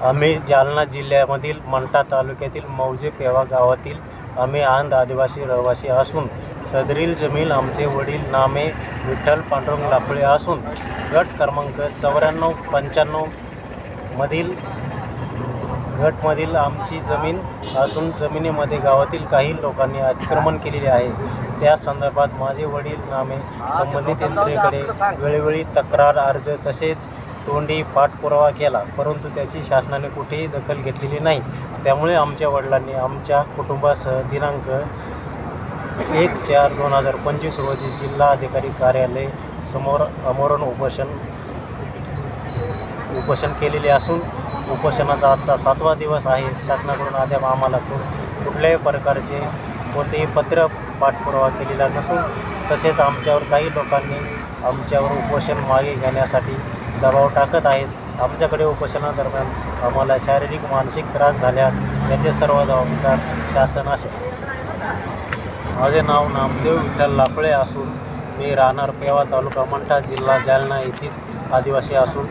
आम्ही जालना जिल्ह्यामधील मंठा तालुक्यातील मौजे पेवा गावातील आम्ही आंध आदिवासी रहिवासी असून सदरील जमीन आमचे वडील नामे विठ्ठल पांडुरंग लाफळे असून गट क्रमांक 94-95 गटमधील आमची जमीन असून जमिनीमध्ये गावातील काही लोकांनी अतिक्रमण केलेले आहे। त्या संदर्भात माझे वडील नामे संबंधित यंत्रणेकडे वेळोवेळी तक्रार अर्ज तसेच तोंडी पाठपुरावा केला, परंतु त्याची शासनाने कुठेही दखल घेतलेली नाही। त्यामुळे आमच्या वडिलांनी आमच्या कुटुंबासह दिनांक 1/4/2025 रोजी जिल्हा अधिकारी कार्यालय समोर आमरण उपोषण केलेले असून उपोषणाचा आजचा 7वा दिवस आहे। शासनाकडून अद्याप आम्हाला कुठल्याही प्रकारचे कोणतेही पत्र पाठपुरावा केलेला नसून तसेच आमच्यावर काही लोकांनी आमच्यावर उपोषण मागे घेण्यासाठी दबाव टाकत आहेत। आमच्याकडे उपोषणादरम्यान आम्हाला शारीरिक मानसिक त्रास झाल्यास याचे सर्व जबाबदार शासन असेल। माझे नाव नामदेव विठ्ठल लाफळे असून मी राहणार पेवा तालुका मंठा जिल्हा जालना येथील आदिवासी असून